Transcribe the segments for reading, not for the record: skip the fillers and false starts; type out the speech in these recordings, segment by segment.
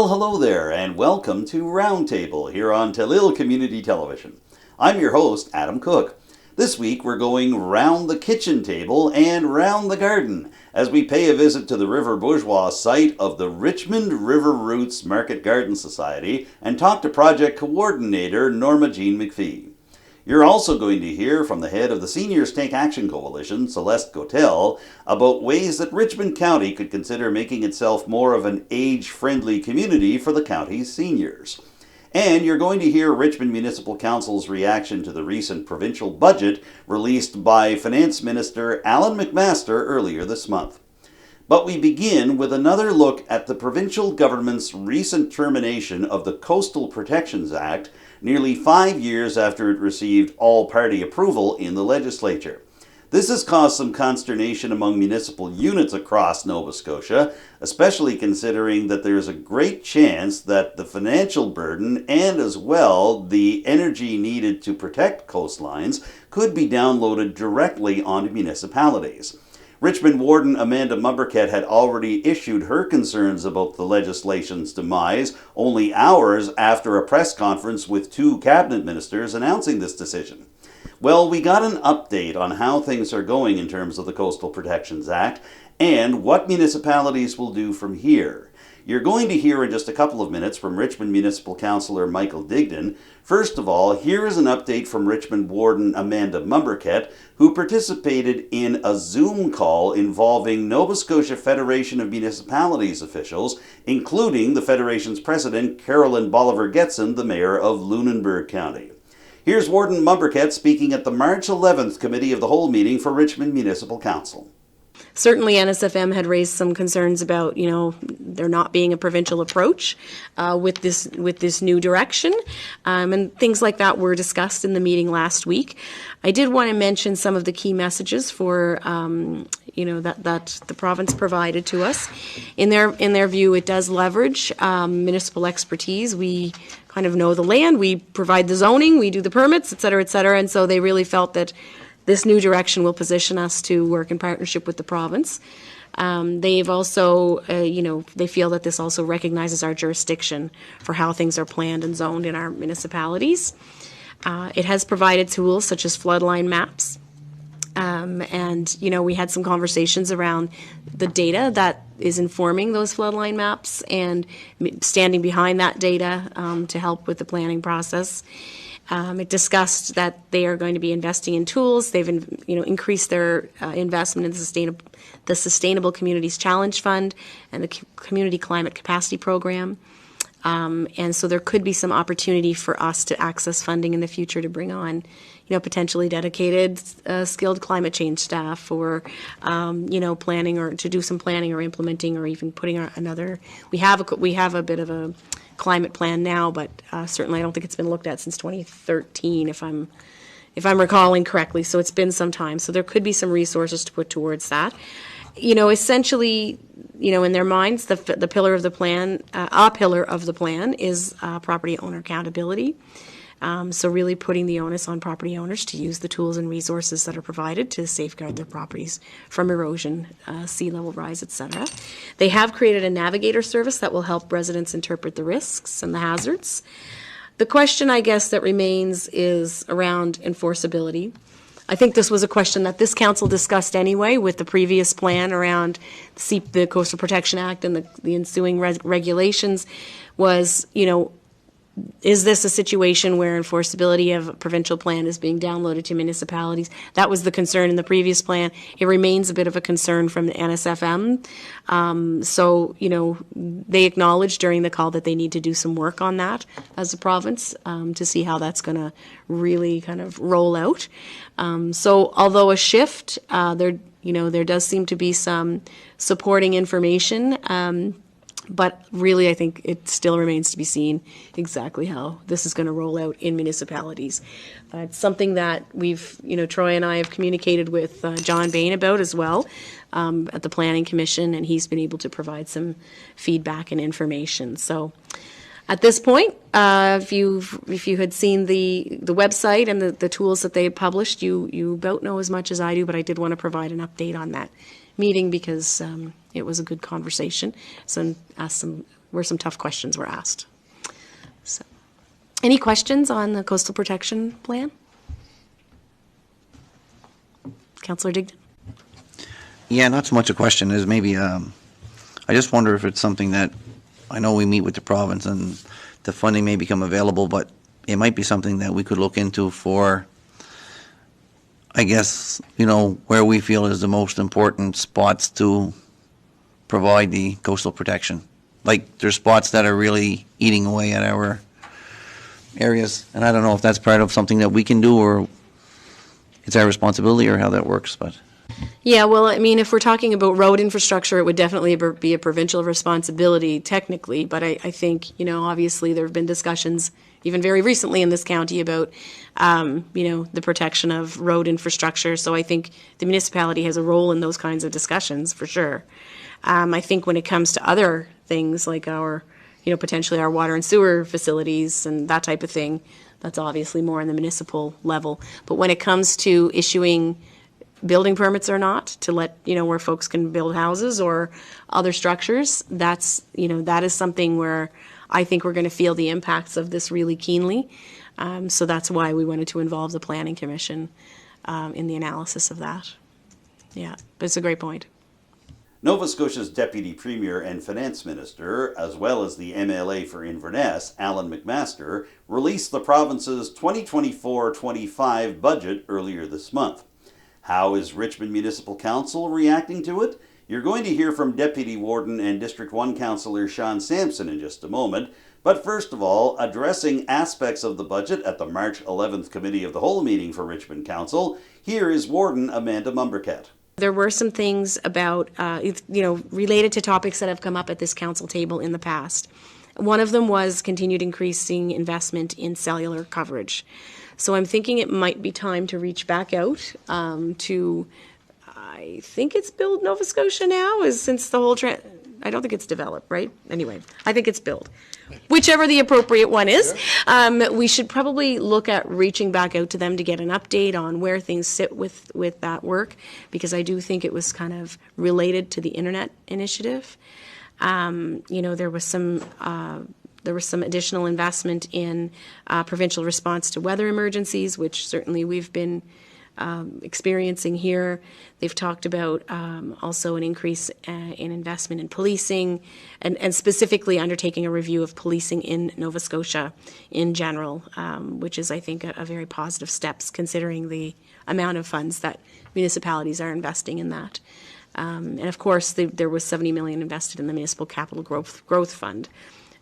Well, hello there, and welcome to Roundtable here on Telil Community Television. I'm your host, Adam Cooke. This week we're going round the kitchen table and round the garden as we pay a visit to the River Bourgeois site of the Richmond River Roots Market Garden Society and talk to project coordinator Norma Jean MacPhee. You're also going to hear from the head of the Seniors Take Action Coalition, Celeste Gotell, about ways that Richmond County could consider making itself more of an age-friendly community for the county's seniors. And you're going to hear Richmond Municipal Council's reaction to the recent provincial budget released by Finance Minister Alan McMaster earlier this month. But we begin with another look at the provincial government's recent termination of the Coastal Protections Act, nearly 5 years after it received all-party approval in the legislature. This has caused some consternation among municipal units across Nova Scotia, especially considering that there's a great chance that the financial burden and as well the energy needed to protect coastlines could be downloaded directly onto municipalities. Richmond Warden Amanda Mumberket had already issued her concerns about the legislation's demise only hours after a press conference with two cabinet ministers announcing this decision. Well, we got an update on how things are going in terms of the Coastal Protections Act and what municipalities will do from here. You're going to hear in just a couple of minutes from Richmond Municipal Councillor Michael Digdon. First of all, here is an update from Richmond Warden Amanda Mumberket, who participated in a Zoom call involving Nova Scotia Federation of Municipalities officials, including the Federation's president, Carolyn Bolivar-Getson, the mayor of Lunenburg County. Here's Warden Mumberket speaking at the March 11th Committee of the Whole meeting for Richmond Municipal Council. Certainly, NSFM had raised some concerns about, there not being a provincial approach with this new direction, and things like that were discussed in the meeting last week. I did want to mention some of the key messages for, that the province provided to us. In their view, it does leverage municipal expertise. We kind of know the land, we provide the zoning, we do the permits, et cetera, and so they really felt that this new direction will position us to work in partnership with the province. They've also, they feel that this also recognizes our jurisdiction for how things are planned and zoned in our municipalities. It has provided tools such as floodline maps. We had some conversations around the data that is informing those floodline maps and standing behind that data to help with the planning process. It discussed that they are going to be investing in tools. They've, increased their investment in the Sustainable Communities Challenge Fund and the Community Climate Capacity Program. And so there could be some opportunity for us to access funding in the future to bring on, potentially dedicated skilled climate change staff or, planning or to do some planning or implementing or even putting another. We have a bit of a climate plan now, but certainly I don't think it's been looked at since 2013, if I'm recalling correctly. So it's been some time. So there could be some resources to put towards that. Essentially, in their minds, the pillar of the plan, a pillar of the plan is property owner accountability. So really putting the onus on property owners to use the tools and resources that are provided to safeguard their properties from erosion, sea level rise, etc. They have created a navigator service that will help residents interpret the risks and the hazards. The question, I guess, that remains is around enforceability. I think this was a question that this council discussed anyway with the previous plan around the Coastal Protection Act and the ensuing regulations was, is this a situation where enforceability of a provincial plan is being downloaded to municipalities? That was the concern in the previous plan. It remains a bit of a concern from the NSFM. They acknowledged during the call that they need to do some work on that as a province to see how that's going to really kind of roll out. Although a shift, there does seem to be some supporting information. But really, I think it still remains to be seen exactly how this is going to roll out in municipalities. It's something that we've, Troy and I have communicated with John Bain about as well at the Planning Commission, and he's been able to provide some feedback and information. So at this point, if you had seen the website and the tools that they published, you about know as much as I do, but I did want to provide an update on that meeting because it was a good conversation. So asked some where some tough questions were asked. So, any questions on the coastal protection plan? Councillor Digdon? Yeah, not so much a question as maybe, I just wonder if it's something that, I know we meet with the province and the funding may become available, but it might be something that we could look into for, I guess, where we feel is the most important spots to provide the coastal protection. Like, there's spots that are really eating away at our areas, and I don't know if that's part of something that we can do or it's our responsibility or how that works, but. Yeah, well, I mean, if we're talking about road infrastructure, it would definitely be a provincial responsibility technically, but I think, obviously there have been discussions even very recently in this county about, the protection of road infrastructure. So I think the municipality has a role in those kinds of discussions for sure. I think when it comes to other things like our, potentially our water and sewer facilities and that type of thing, that's obviously more on the municipal level. But when it comes to issuing building permits or not, to let, where folks can build houses or other structures, that is something where I think we're going to feel the impacts of this really keenly. So that's why we wanted to involve the Planning Commission in the analysis of that. Yeah, but it's a great point. Nova Scotia's Deputy Premier and Finance Minister, as well as the MLA for Inverness, Alan McMaster, released the province's 2024-25 budget earlier this month. How is Richmond Municipal Council reacting to it? You're going to hear from Deputy Warden and District 1 Councillor Sean Sampson in just a moment. But first of all, addressing aspects of the budget at the March 11th Committee of the Whole meeting for Richmond Council, here is Warden Amanda Mumbercat. There were some things about, related to topics that have come up at this council table in the past. One of them was continued increasing investment in cellular coverage. So I'm thinking it might be time to reach back out to, I think it's Build Nova Scotia now, since the whole I don't think it's developed, right? Anyway, I think it's Build. Whichever the appropriate one is. Sure. We should probably look at reaching back out to them to get an update on where things sit with that work, because I do think it was kind of related to the Internet Initiative. There was some additional investment in provincial response to weather emergencies, which certainly we've been experiencing here. They've talked about also an increase in investment in policing and specifically undertaking a review of policing in Nova Scotia in general, which is, I think, a very positive steps considering the amount of funds that municipalities are investing in that. And of course, there was $70 million invested in the Municipal Capital Growth Fund.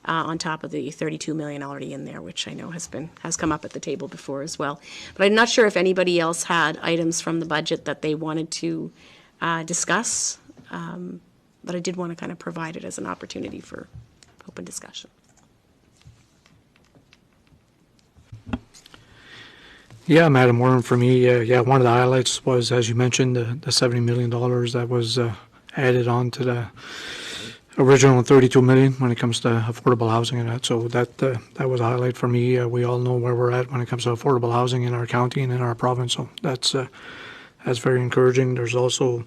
On top of the $32 million already in there, which I know has come up at the table before as well. But I'm not sure if anybody else had items from the budget that they wanted to discuss, but I did want to kind of provide it as an opportunity for open discussion. Yeah, Madam Warren, for me, one of the highlights was, as you mentioned, the $70 million that was added on to the original $32 million when it comes to affordable housing and that. So that was a highlight for me. We all know where we're at when it comes to affordable housing in our county and in our province. So that's very encouraging. There's also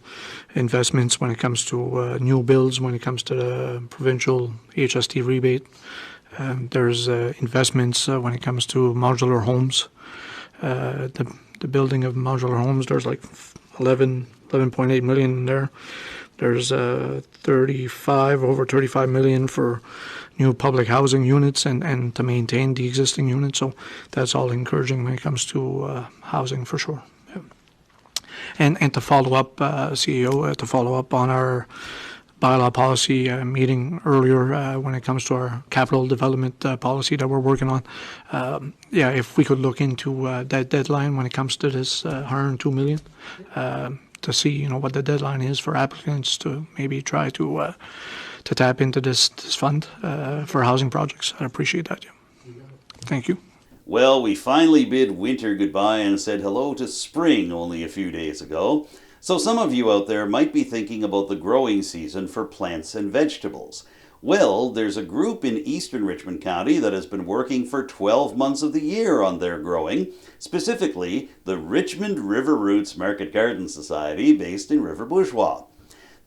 investments when it comes to new builds, when it comes to the provincial HST rebate. There's investments when it comes to modular homes. The building of modular homes, there's like 11.8 million in there. There's over 35 million for new public housing units and to maintain the existing units. So that's all encouraging when it comes to housing for sure. Yeah. And to follow up, CEO, to follow up on our bylaw policy meeting earlier when it comes to our capital development policy that we're working on. If we could look into that deadline when it comes to this 102 million. To see, what the deadline is for applicants to maybe try to tap into this fund for housing projects. I'd appreciate that. Yeah. Thank you. Well, we finally bid winter goodbye and said hello to spring only a few days ago. So some of you out there might be thinking about the growing season for plants and vegetables. Well, there's a group in eastern Richmond County that has been working for 12 months of the year on their growing, specifically the Richmond River Roots Market Garden Society based in River Bourgeois.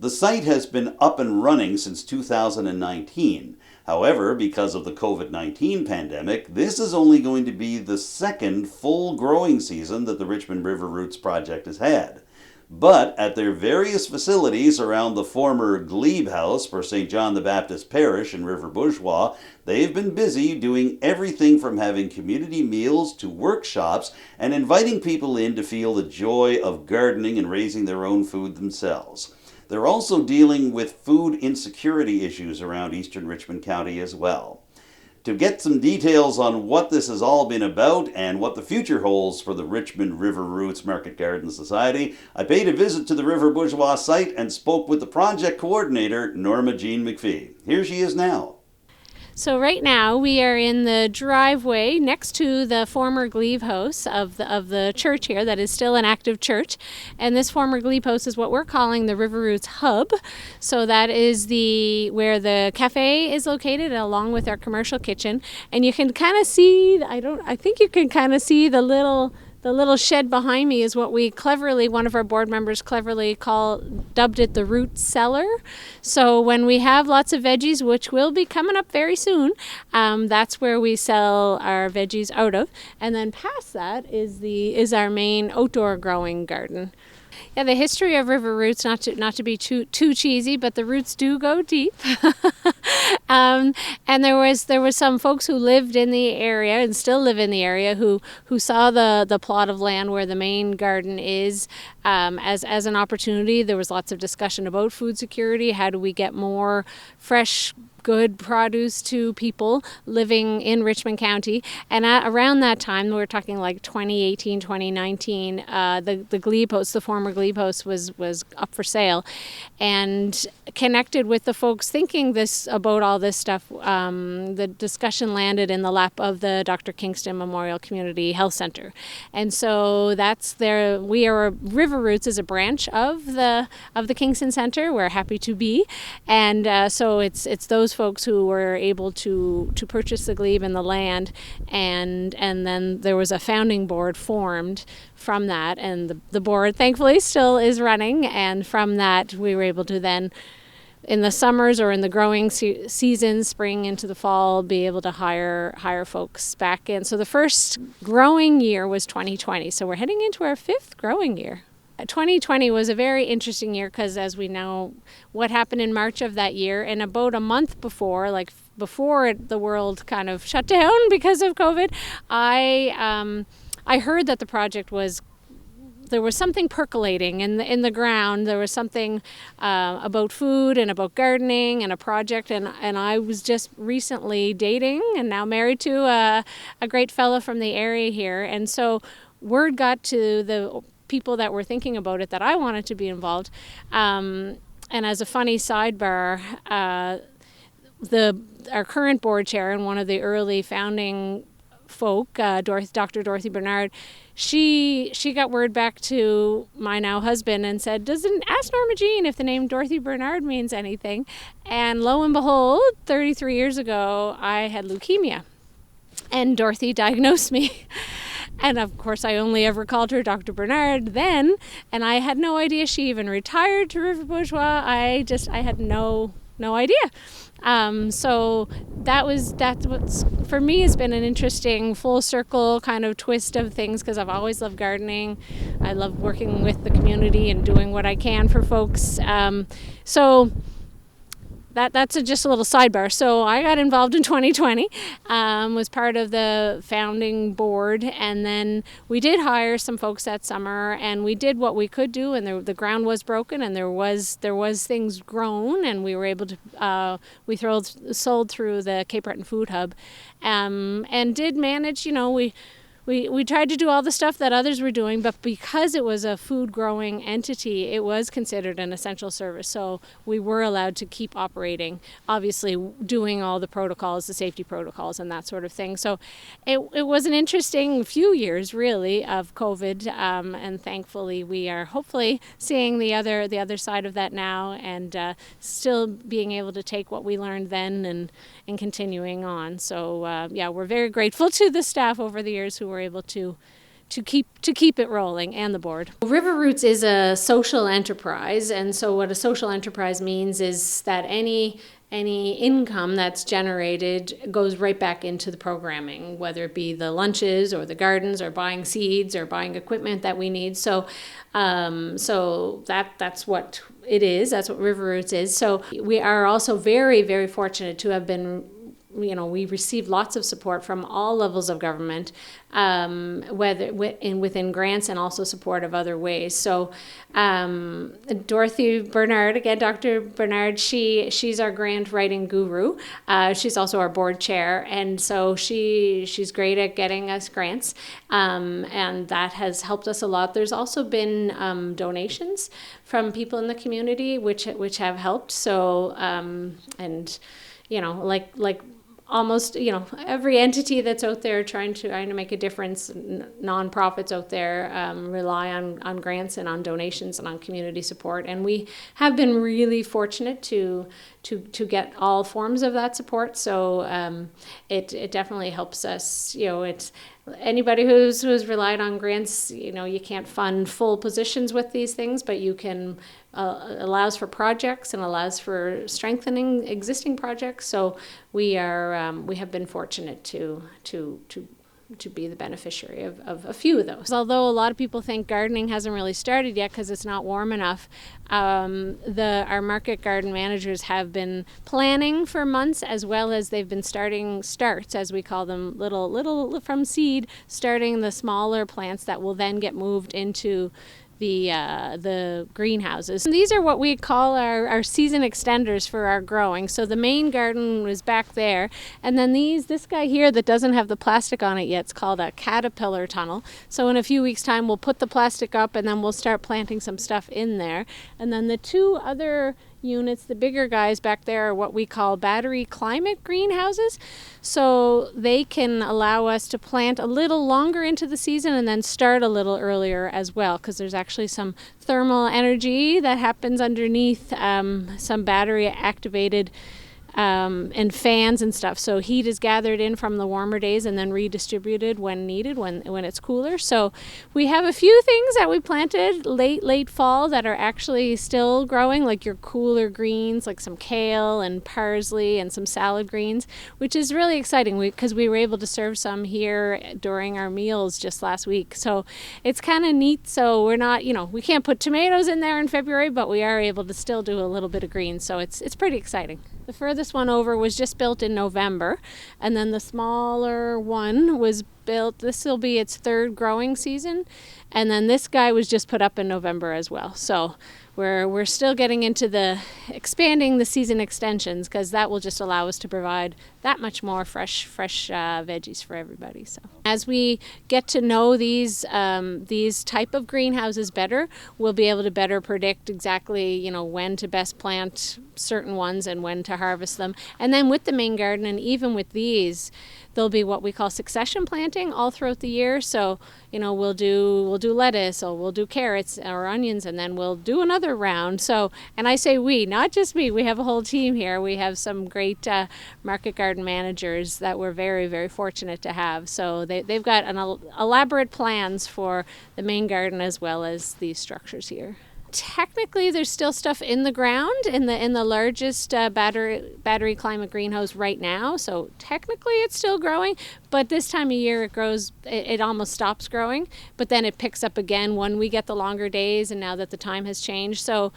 The site has been up and running since 2019. However, because of the COVID-19 pandemic, this is only going to be the second full growing season that the Richmond River Roots project has had. But at their various facilities around the former glebe house for St. John the Baptist Parish in River Bourgeois, they've been busy doing everything from having community meals to workshops and inviting people in to feel the joy of gardening and raising their own food themselves. They're also dealing with food insecurity issues around eastern Richmond County as well. To get some details on what this has all been about and what the future holds for the Richmond River Roots Market Garden Society, I paid a visit to the River Bourgeois site and spoke with the project coordinator, Norma Jean MacPhee. Here she is now. So right now we are in the driveway next to the former glebe house of the church here that is still an active church, and this former glebe house is what we're calling the River Roots Hub. So that is where the cafe is located along with our commercial kitchen, and you can kind of see I think you can kind of see the little shed behind me is what one of our board members cleverly dubbed it the root cellar. So when we have lots of veggies, which will be coming up very soon, that's where we sell our veggies out of. And then past that is our main outdoor growing garden. Yeah, the history of River Roots, not to be too cheesy, but the roots do go deep. And there was some folks who lived in the area and still live in the area who saw the plot of land where the main garden is as an opportunity. There was lots of discussion about food security. How do we get more fresh, good produce to people living in Richmond County? And around that time, we're talking like 2018, 2019, the glebe house, the former glebe house was up for sale, and connected with the folks thinking about all this stuff. The discussion landed in the lap of the Dr. Kingston Memorial Community Health Center, and so River Roots is a branch of the Kingston Center. We're happy to be, and so it's those folks who were able to purchase the glebe and the land, and then there was a founding board formed from that, and the board thankfully still is running, and from that we were able to then in the summers or in the growing season, spring into the fall, be able to hire folks back in. So the first growing year was 2020, so we're heading into our fifth growing year. 2020 was a very interesting year because, as we know, what happened in March of that year, and about a month before the world kind of shut down because of COVID, I heard that the project there was something percolating in the ground. There was something about food and about gardening and a project, and I was just recently dating and now married to a great fellow from the area here, and so word got to the people that were thinking about it that I wanted to be involved. And as a funny sidebar, our current board chair and one of the early founding folk, Dr. Dorothy Bernard, she got word back to my now husband and said, ask Norma Jean if the name Dorothy Bernard means anything. And lo and behold, 33 years ago, I had leukemia, and Dorothy diagnosed me. And of course, I only ever called her Dr. Bernard then, and I had no idea she even retired to River Bourgeois. I had no idea. So that's what's for me has been an interesting full circle kind of twist of things, because I've always loved gardening. I love working with the community and doing what I can for folks. So that's just a little sidebar. So I got involved in 2020, was part of the founding board, and then we did hire some folks that summer, and we did what we could do, and the ground was broken, and there was things grown, and we were able to we sold through the Cape Breton Food Hub, and did manage. We tried to do all the stuff that others were doing, but because it was a food growing entity, it was considered an essential service. So we were allowed to keep operating, obviously doing all the protocols, the safety protocols and that sort of thing. So it was an interesting few years really of COVID, and thankfully we are hopefully seeing the other side of that now, and still being able to take what we learned then and continuing on. So we're very grateful to the staff over the years who were able to keep it rolling, and the board. River Roots is a social enterprise, and so what a social enterprise means is that any income that's generated goes right back into the programming, whether it be the lunches or the gardens or buying seeds or buying equipment that we need. So that's what it is. That's what River Roots is. So we are also very, very fortunate to have been, we received lots of support from all levels of government, whether within grants and also support of other ways. So Dorothy Bernard, again, Dr. Bernard, she's our grant writing guru. She's also our board chair, and so she's great at getting us grants, and that has helped us a lot. There's also been donations from people in the community, which have helped. So and like almost, every entity that's out there trying to make a difference, nonprofits out there rely on grants and on donations and on community support. And we have been really fortunate to get all forms of that support. So it definitely helps us. It's anybody who's relied on grants. You can't fund full positions with these things, but you can. Allows for projects and allows for strengthening existing projects. So we have been fortunate to be the beneficiary of a few of those. Although a lot of people think gardening hasn't really started yet because it's not warm enough, our market garden managers have been planning for months, as well as they've been starts, as we call them, little from seed, starting the smaller plants that will then get moved into the greenhouses. And these are what we call our season extenders for our growing. So the main garden was back there, and then this guy here that doesn't have the plastic on it yet, it's called a caterpillar tunnel. So in a few weeks' time we'll put the plastic up, and then we'll start planting some stuff in there. And then the two other units, the bigger guys back there, are what we call battery climate greenhouses. So they can allow us to plant a little longer into the season and then start a little earlier as well, because there's actually some thermal energy that happens underneath some battery activated and fans and stuff. So heat is gathered in from the warmer days and then redistributed when needed, when it's cooler. So we have a few things that we planted late fall that are actually still growing, like your cooler greens, like some kale and parsley and some salad greens, which is really exciting because we were able to serve some here during our meals just last week. So it's kind of neat. So we're not, we can't put tomatoes in there in February, but we are able to still do a little bit of greens. So it's pretty exciting. The furthest one over was just built in November, and then the smaller one was built, this will be its third growing season, and then this guy was just put up in November as well. So we're still getting into the expanding the season extensions, because that will just allow us to provide that much more fresh veggies for everybody. So as we get to know these type of greenhouses better, we'll be able to better predict exactly when to best plant certain ones and when to harvest them. And then with the main garden, and even with these, there'll be what we call succession planting all throughout the year. So we'll do lettuce, or we'll do carrots or onions, and then we'll do another round. So, and I say we, not just me, we have a whole team here. We have some great market garden managers that we're very, very fortunate to have. So they've got elaborate plans for the main garden as well as these structures here. Technically, there's still stuff in the ground in the largest battery climate greenhouse right now. So technically, it's still growing, but this time of year it grows. It almost stops growing, but then it picks up again when we get the longer days, and now that the time has changed. So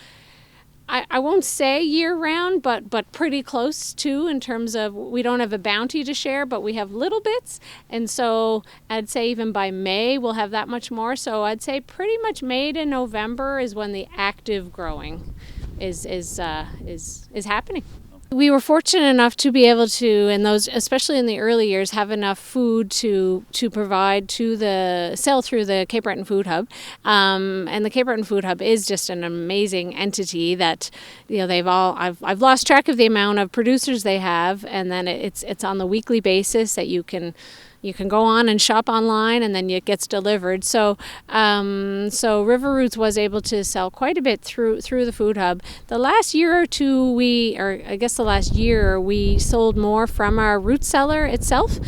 I won't say year round, but pretty close to, in terms of we don't have a bounty to share, but we have little bits. And so I'd say even by May we'll have that much more. So I'd say pretty much May to November is when the active growing is happening. We were fortunate enough to be able to, in those, especially in the early years, have enough food to provide to sell through the Cape Breton Food Hub. And the Cape Breton Food Hub is just an amazing entity that, I've lost track of the amount of producers they have, and then it's on the weekly basis that you can you can go on and shop online, and then it gets delivered. So River Roots was able to sell quite a bit through the food hub. The last year or two, the last year, we sold more from our root cellar itself,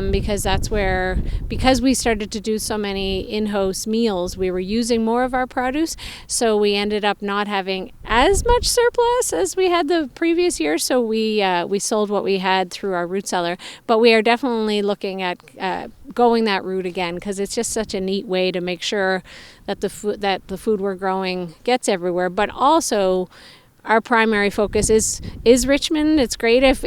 because we started to do so many in-house meals, we were using more of our produce, so we ended up not having as much surplus as we had the previous year, so we sold what we had through our root cellar. But we are definitely looking at going that route again, because it's just such a neat way to make sure that the food we're growing gets everywhere. But also, our primary focus is Richmond. It's great if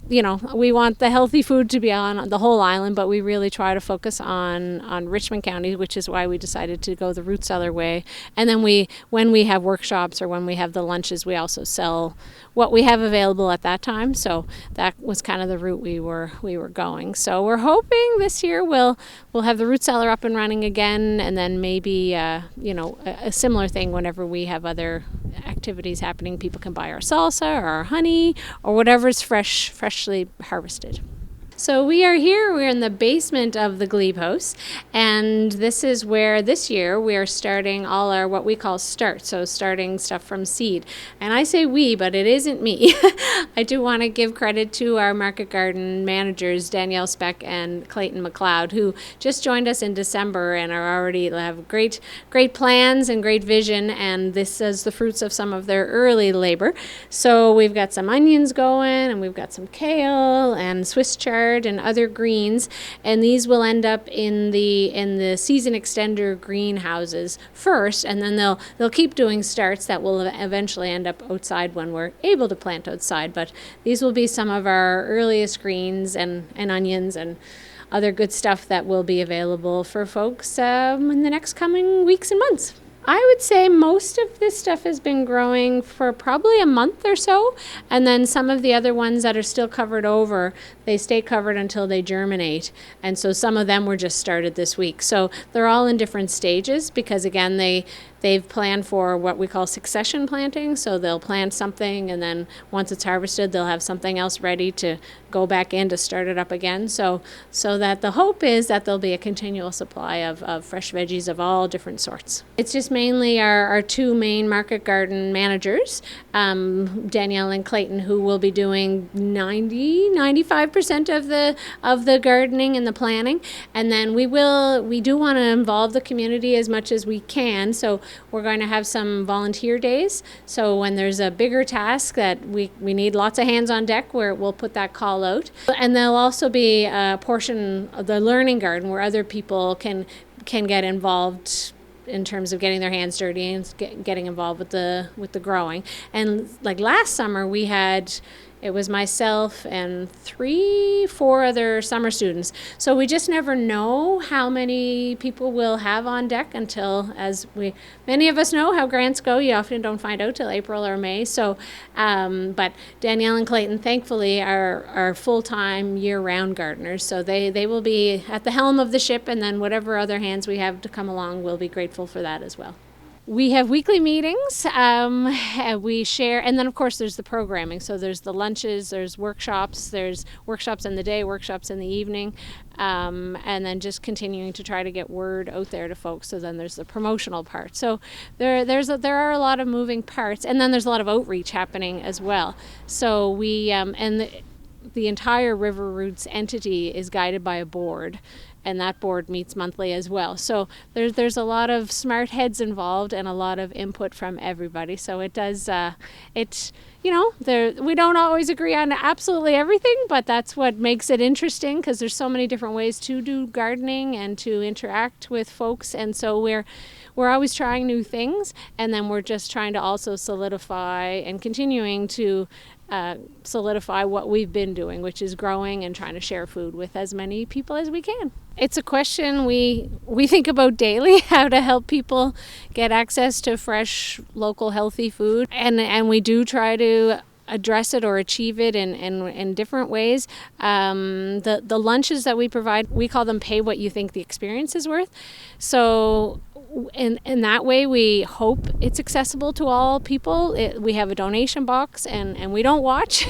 we want the healthy food to be on the whole island, but we really try to focus on Richmond County, which is why we decided to go the root cellar way. And then when we have workshops or when we have the lunches, we also sell what we have available at that time. So that was kind of the route we were going. So we're hoping this year we'll have the root cellar up and running again, and then maybe a similar thing whenever we have other activities happening. People can buy our salsa or our honey or whatever's freshly harvested. So we are here, we're in the basement of the glebe house, and this is where this year we are starting all our what we call start, so starting stuff from seed. And I say we, but it isn't me. I do want to give credit to our market garden managers, Danielle Speck and Clayton McLeod, who just joined us in December and are already have great plans and great vision, and this is the fruits of some of their early labor. So we've got some onions going, and we've got some kale and Swiss chard and other greens, and these will end up in the season extender greenhouses first, and then they'll keep doing starts that will eventually end up outside when we're able to plant outside. But these will be some of our earliest greens and onions and other good stuff that will be available for folks in the next coming weeks and months. I would say most of this stuff has been growing for probably a month or so, and then some of the other ones that are still covered over, they stay covered until they germinate, and so some of them were just started this week. So they're all in different stages because, again, they've planned for what we call succession planting, so they'll plant something, and then once it's harvested, they'll have something else ready to go back in to start it up again. So that the hope is that there'll be a continual supply of fresh veggies of all different sorts. It's just mainly our two main market garden managers, Danielle and Clayton, who will be doing 95% of the gardening and the planning, and then we do want to involve the community as much as we can. So we're going to have some volunteer days. So when there's a bigger task that we need lots of hands on deck, where we'll put that call out. And there'll also be a portion of the learning garden where other people can get involved in terms of getting their hands dirty and getting involved with the growing. And like last summer, it was myself and 4 other summer students. So we just never know how many people we'll have on deck until, many of us know how grants go, you often don't find out till April or May. So, but Danielle and Clayton, thankfully, are full-time year-round gardeners. So they will be at the helm of the ship, and then whatever other hands we have to come along, we'll be grateful for that as well. We have weekly meetings, we share, and then of course there's the programming. So there's the lunches, there's workshops in the day, workshops in the evening, and then just continuing to try to get word out there to folks. So then there's the promotional part. So there are a lot of moving parts, and then there's a lot of outreach happening as well. So we, and the entire River Roots entity is guided by a board, and that board meets monthly as well. So there's a lot of smart heads involved and a lot of input from everybody. So it does, we don't always agree on absolutely everything, but that's what makes it interesting, because there's so many different ways to do gardening and to interact with folks. And so we're always trying new things, and then we're just trying to also solidify and continuing to solidify what we've been doing, which is growing and trying to share food with as many people as we can. It's a question we think about daily, how to help people get access to fresh, local, healthy food. And we do try to address it or achieve it in different ways. The lunches that we provide, we call them pay what you think the experience is worth. So in that way, we hope it's accessible to all people. We have a donation box, and we don't watch.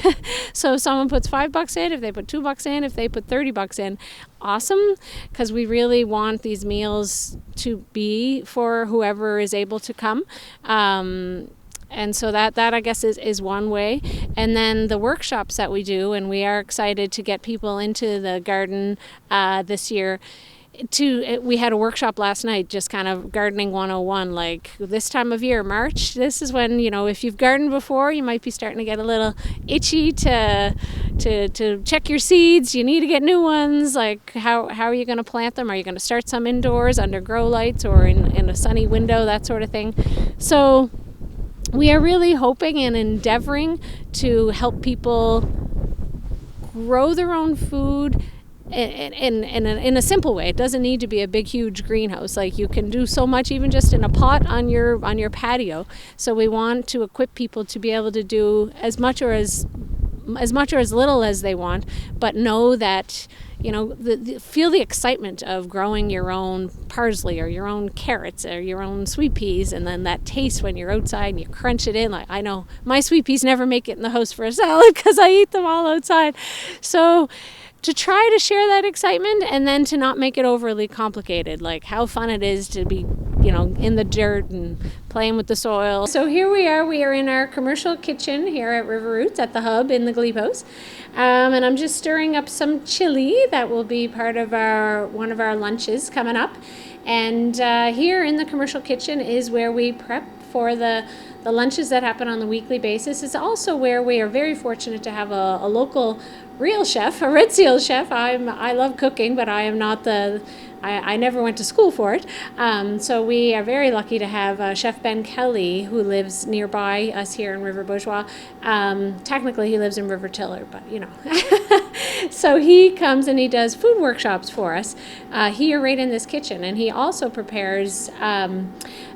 So if someone puts $5 in, if they put $2 in, if they put $30 in, awesome, because we really want these meals to be for whoever is able to come. And so that I guess is one way. And then the workshops that we do, and we are excited to get people into the garden this year. We had a workshop last night, just kind of gardening 101, like this time of year, March, this is when, if you've gardened before, you might be starting to get a little itchy to check your seeds. You need to get new ones. Like how are you going to plant them? Are you going to start some indoors under grow lights or in a sunny window, that sort of thing? So we are really hoping and endeavoring to help people grow their own food in a simple way. It doesn't need to be a big, huge greenhouse. Like you can do so much even just in a pot on your patio. So we want to equip people to be able to do as much or as little as they want, but know that feel the excitement of growing your own parsley or your own carrots or your own sweet peas, and then that taste when you're outside and you crunch it in. Like I know my sweet peas never make it in the house for a salad because I eat them all outside. So to try to share that excitement and then to not make it overly complicated, like how fun it is to be, in the dirt and playing with the soil. So here we are in our commercial kitchen here at River Roots at the hub in the Glebe House. And I'm just stirring up some chili that will be part of one of our lunches coming up. And here in the commercial kitchen is where we prep for the lunches that happen on the weekly basis. It's also where we are very fortunate to have a local real chef, a Red Seal chef. I love cooking, but I am not I never went to school for it. So we are very lucky to have Chef Ben Kelly, who lives nearby us here in River Bourgeois. Technically, he lives in River Tiller, but So he comes and he does food workshops for us here right in this kitchen. And he also prepares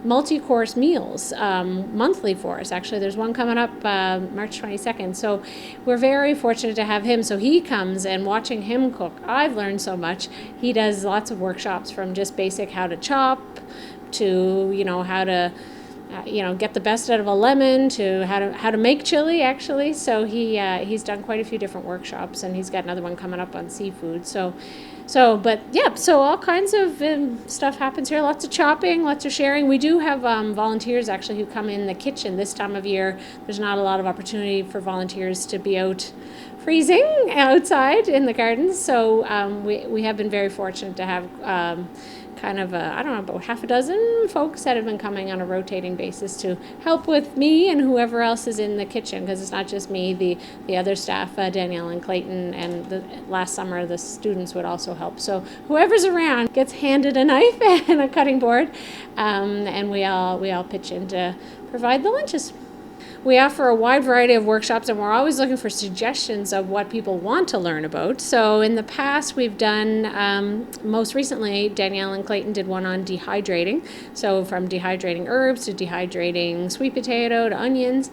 multi-course meals monthly for us. Actually, there's one coming up March 22nd. So we're very fortunate to have him. So he comes, and watching him cook, I've learned so much. He does lots of workshops from just basic how to chop to, how to get the best out of a lemon to how to make chili, actually. So he's done quite a few different workshops, and he's got another one coming up on seafood. So all kinds of stuff happens here. Lots of chopping, lots of sharing. We do have volunteers actually who come in the kitchen this time of year. There's not a lot of opportunity for volunteers to be out freezing outside in the gardens. So we have been very fortunate to have about half a dozen folks that have been coming on a rotating basis to help with me and whoever else is in the kitchen, because it's not just me, the other staff, Danielle and Clayton, and last summer the students would also help. So whoever's around gets handed a knife and a cutting board, and we all pitch in to provide the lunches. We offer a wide variety of workshops, and we're always looking for suggestions of what people want to learn about. So in the past, we've done, most recently, Danielle and Clayton did one on dehydrating. So from dehydrating herbs to dehydrating sweet potato to onions.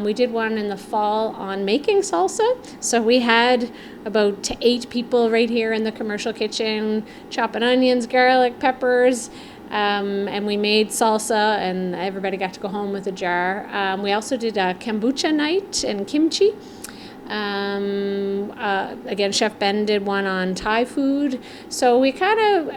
We did one in the fall on making salsa. So we had about 8 people right here in the commercial kitchen chopping onions, garlic, peppers, and we made salsa, and everybody got to go home with a jar. We also did a kombucha night and kimchi. Again, Chef Ben did one on Thai food. So we kind of,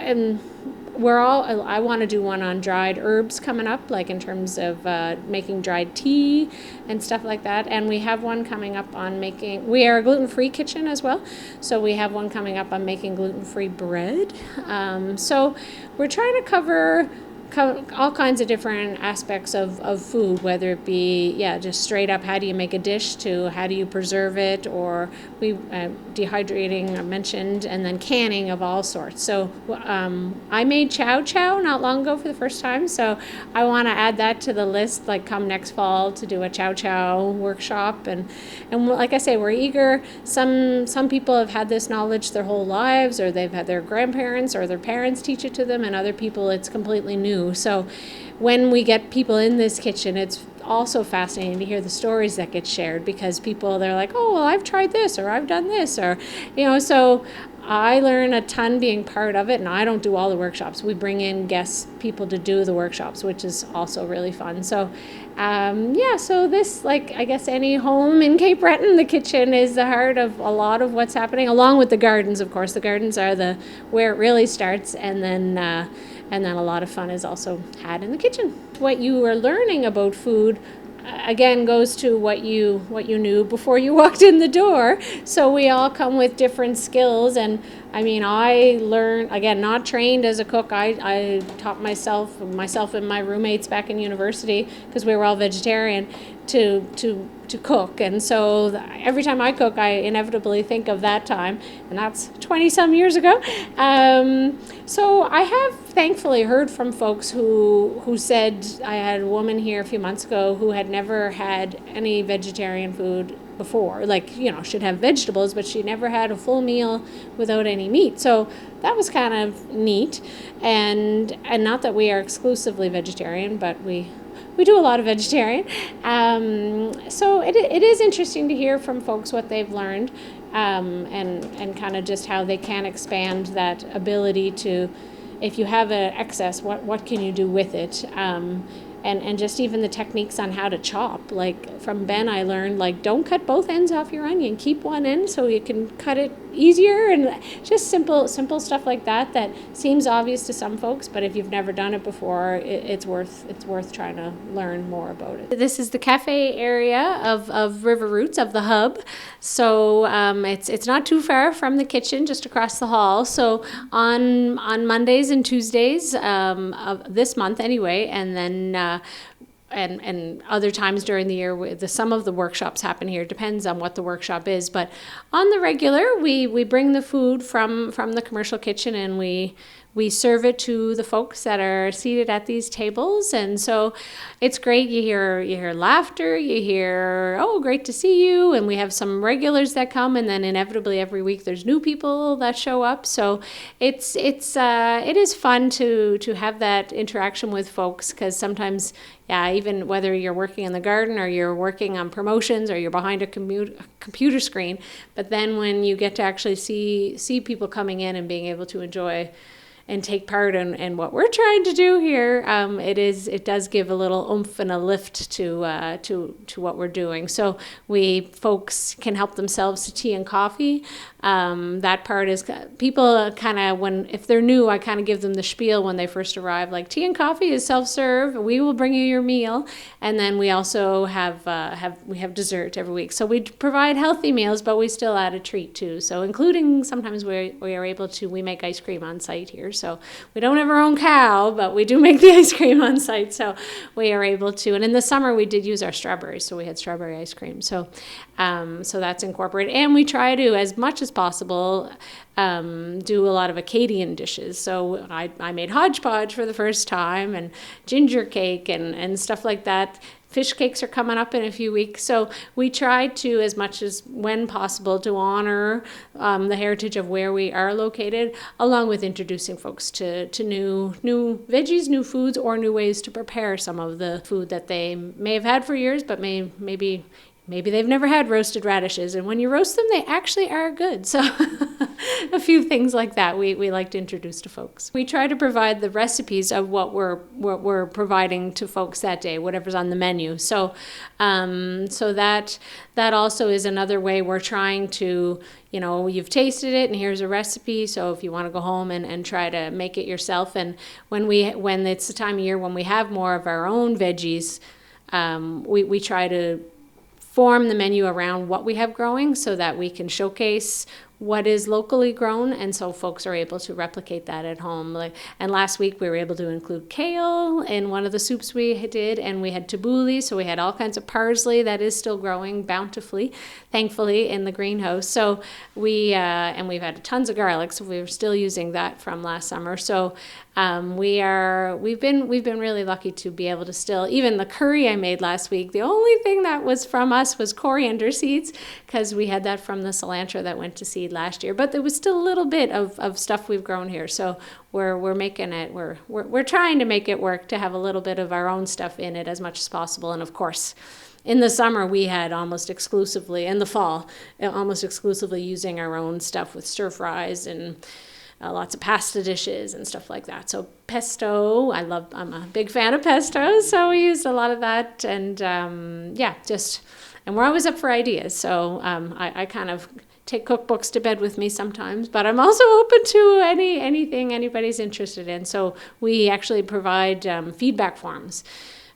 I want to do one on dried herbs coming up, like in terms of making dried tea and stuff like that. And we have one coming up on we are a gluten-free kitchen as well. So we have one coming up on making gluten-free bread. So we're trying to cover all kinds of different aspects of food, whether it be, just straight up how do you make a dish to how do you preserve it, or dehydrating I mentioned, and then canning of all sorts. So I made chow chow not long ago for the first time, so I want to add that to the list, like come next fall to do a chow chow workshop. And like I say, we're eager. Some people have had this knowledge their whole lives, or they've had their grandparents or their parents teach it to them, and other people it's completely new. So when we get people in this kitchen, it's also fascinating to hear the stories that get shared, because they're like, oh, well, I've tried this, or I've done this, or, so I learn a ton being part of it, and I don't do all the workshops. We bring in guest people to do the workshops, which is also really fun. So, so this, like, I guess any home in Cape Breton, the kitchen is the heart of a lot of what's happening, along with the gardens, of course. The gardens are where it really starts, and then a lot of fun is also had in the kitchen. What you are learning about food again goes to what you knew before you walked in the door. So we all come with different skills, and I mean, I learned, again, not trained as a cook. I taught myself and my roommates back in university, because we were all vegetarian, to cook. And so every time I cook, I inevitably think of that time, and that's 20 some years ago. So I have thankfully heard from folks who said, I had a woman here a few months ago who had never had any vegetarian food before, like, you know, should have vegetables, but she never had a full meal without any meat. So that was kind of neat. And not that we are exclusively vegetarian, but we do a lot of vegetarian. So it is interesting to hear from folks what they've learned, and kind of just how they can expand that ability to, if you have an excess, what can you do with it? And just even the techniques on how to chop. Like from Ben, I learned, like, don't cut both ends off your onion. Keep one end so you can cut it easier, and just simple stuff like that seems obvious to some folks, but if you've never done it before, it's worth trying to learn more about it. This is the cafe area of River Roots, of the hub. So it's not too far from the kitchen, just across the hall. So on Mondays and Tuesdays of this month anyway, and then and other times during the year, some of the workshops happen here. Depends on what the workshop is, but on the regular, we bring the food from the commercial kitchen, and we serve it to the folks that are seated at these tables. And so it's great. You hear laughter, you hear, oh, great to see you. And we have some regulars that come, and then inevitably every week there's new people that show up. So it is fun to have that interaction with folks, because sometimes, yeah, even whether you're working in the garden or you're working on promotions or you're behind a computer screen, but then when you get to actually see people coming in and being able to enjoy and take part in what we're trying to do here, it does give a little oomph and a lift to what we're doing. So folks can help themselves to tea and coffee. That part is, people kind of, if they're new, I kind of give them the spiel when they first arrive, like, tea and coffee is self-serve. We will bring you your meal, and then we also have dessert every week. So we provide healthy meals, but we still add a treat too. So including sometimes we make ice cream on site here. So we don't have our own cow, but we do make the ice cream on site. So we are able to, and in the summer we did use our strawberries, so we had strawberry ice cream. So that's incorporated, and we try to, as much as possible, do a lot of Acadian dishes. So I made hodgepodge for the first time, and ginger cake and stuff like that. Fish cakes are coming up in a few weeks. So we try to, as much as when possible, to honor the heritage of where we are located, along with introducing folks to new veggies, new foods, or new ways to prepare some of the food that they may have had for years, but maybe they've never had roasted radishes, and when you roast them, they actually are good. So a few things like that we like to introduce to folks. We try to provide the recipes of what we're providing to folks that day, whatever's on the menu. So that also is another way we're trying to, you've tasted it, and here's a recipe. So if you want to go home and try to make it yourself, and when it's the time of year when we have more of our own veggies, we try to form the menu around what we have growing so that we can showcase what is locally grown, and so folks are able to replicate that at home. And last week we were able to include kale in one of the soups we did, and we had tabbouleh, so we had all kinds of parsley that is still growing bountifully, thankfully, in the greenhouse. So we've had tons of garlic, so we're still using that from last summer. So we've been really lucky to be able to still, even the curry I made last week, the only thing that was from us was coriander seeds, because we had that from the cilantro that went to seed last year, but there was still a little bit of stuff we've grown here. So we're making it, we're trying to make it work to have a little bit of our own stuff in it as much as possible. And of course, in the summer, we had almost exclusively, in the fall, almost exclusively using our own stuff with stir fries and lots of pasta dishes and stuff like that. So pesto, I'm a big fan of pesto, so we used a lot of that. And and we're always up for ideas. So I kind of take cookbooks to bed with me sometimes, but I'm also open to anything anybody's interested in. So we actually provide feedback forms.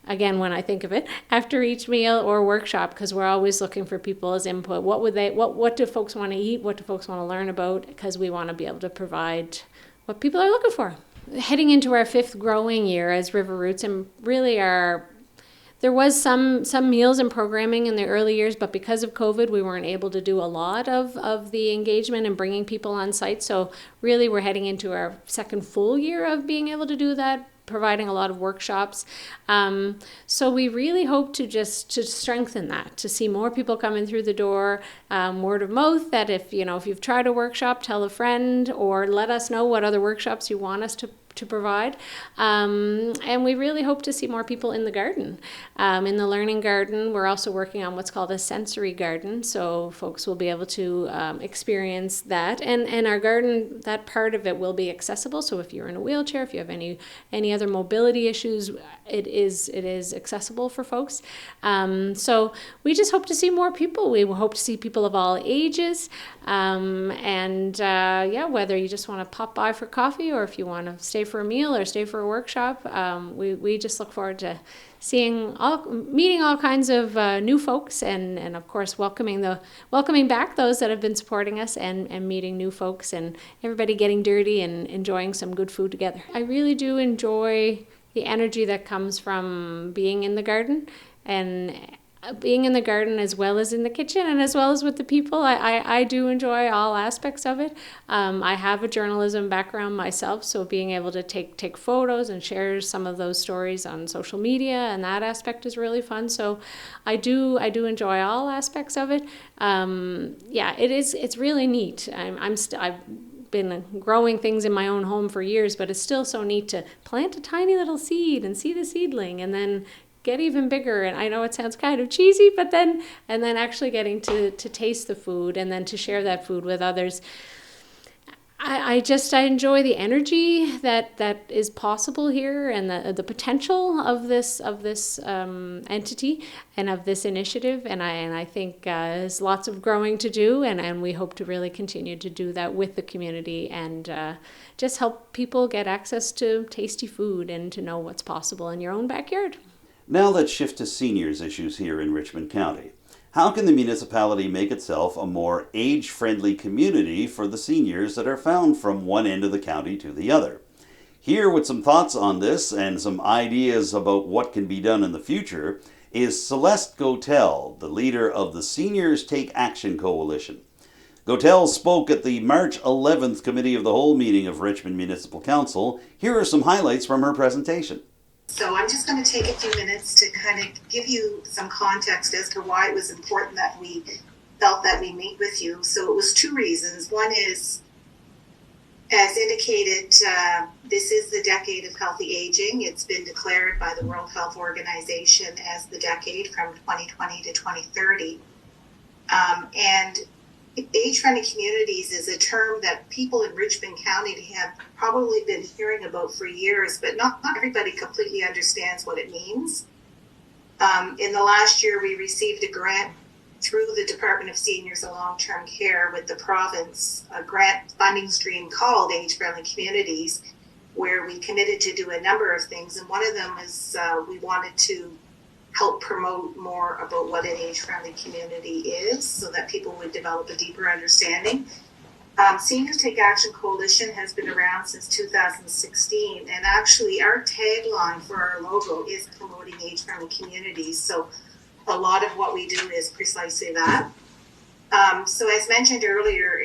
Again, when I think of it, after each meal or workshop, because we're always looking for people's input. What do folks want to eat? What do folks want to learn about? Because we want to be able to provide what people are looking for. Heading into our 5th growing year as River Roots, and really there was some meals and programming in the early years, but because of COVID, we weren't able to do a lot of the engagement and bringing people on site. So really, we're heading into our 2nd full year of being able to do that, providing a lot of workshops. So we really hope to strengthen that, to see more people coming through the door, word of mouth, that if you've tried a workshop, tell a friend, or let us know what other workshops you want us to provide. And we really hope to see more people in the garden. In the learning garden, we're also working on what's called a sensory garden, so folks will be able to experience that. And our garden, that part of it will be accessible, so if you're in a wheelchair, if you have any other mobility issues, it is accessible for folks. So we just hope to see more people. We hope to see people of all ages. Whether you just want to pop by for coffee, or if you want to stay for a meal or stay for a workshop, we just look forward to meeting all kinds of new folks, and of course welcoming back those that have been supporting us, and meeting new folks, and everybody getting dirty and enjoying some good food together. I really do enjoy the energy that comes from being in the garden, and being in the garden as well as in the kitchen, and as well as with the people. I do enjoy all aspects of it. I have a journalism background myself, so being able to take photos and share some of those stories on social media, and that aspect is really fun. So I do enjoy all aspects of it. It's really neat. I've been growing things in my own home for years, but it's still so neat to plant a tiny little seed and see the seedling, and then get even bigger. And I know it sounds kind of cheesy, but then actually getting to taste the food, and then to share that food with others. I enjoy the energy that is possible here, and the potential of this entity and of this initiative. And I think there's lots of growing to do, and we hope to really continue to do that with the community, and just help people get access to tasty food and to know what's possible in your own backyard. Now let's shift to seniors issues here in Richmond County. How can the municipality make itself a more age-friendly community for the seniors that are found from one end of the county to the other? Here with some thoughts on this and some ideas about what can be done in the future is Celeste Gotell, the leader of the Seniors Take Action Coalition. Gotell spoke at the March 11th Committee of the Whole meeting of Richmond Municipal Council. Here are some highlights from her presentation. So I'm just going to take a few minutes to kind of give you some context as to why it was important that we felt that we meet with you. So it was 2 reasons. One is, as indicated, this is the decade of healthy aging. It's been declared by the World Health Organization as the decade from 2020 to 2030. And age-friendly communities is a term that people in Richmond County have probably been hearing about for years, but not everybody completely understands what it means. In the last year, we received a grant through the Department of Seniors and Long-Term Care with the province, a grant funding stream called Age-Friendly Communities, where we committed to do a number of things. And one of them is we wanted to help promote more about what an age-friendly community is, so that people would develop a deeper understanding. Seniors Take Action Coalition has been around since 2016, and actually our tagline for our logo is promoting age-friendly communities. So a lot of what we do is precisely that. So as mentioned earlier,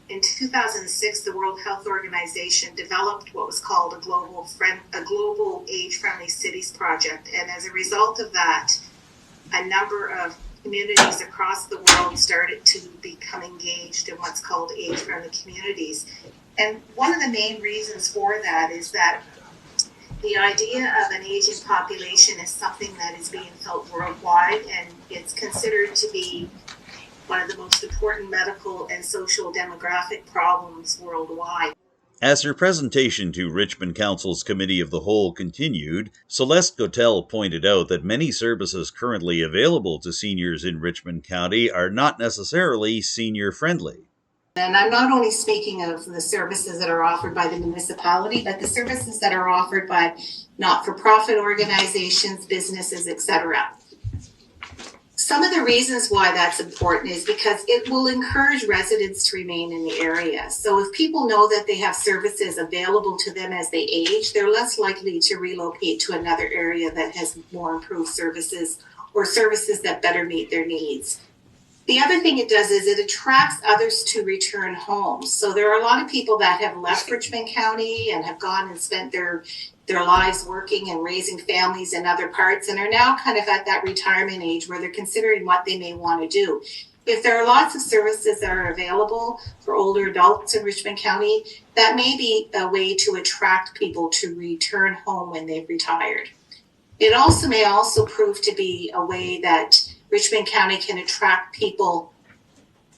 in 2006, the World Health Organization developed what was called a global age-friendly cities project. And as a result of that, a number of communities across the world started to become engaged in what's called age-friendly communities. And one of the main reasons for that is that the idea of an aging population is something that is being felt worldwide, and it's considered to be one of the most important medical and social demographic problems worldwide. As her presentation to Richmond Council's Committee of the Whole continued, Celeste Gotell pointed out that many services currently available to seniors in Richmond County are not necessarily senior-friendly. And I'm not only speaking of the services that are offered by the municipality, but the services that are offered by not-for-profit organizations, businesses, etc. Some of the reasons why that's important is because it will encourage residents to remain in the area. So if people know that they have services available to them as they age, they're less likely to relocate to another area that has more improved services or services that better meet their needs. The other thing it does is it attracts others to return home. So there are a lot of people that have left Richmond County and have gone and spent their lives working and raising families in other parts, and are now kind of at that retirement age where they're considering what they may want to do. If there are lots of services that are available for older adults in Richmond County, that may be a way to attract people to return home when they've retired. It also may also prove to be a way that Richmond County can attract people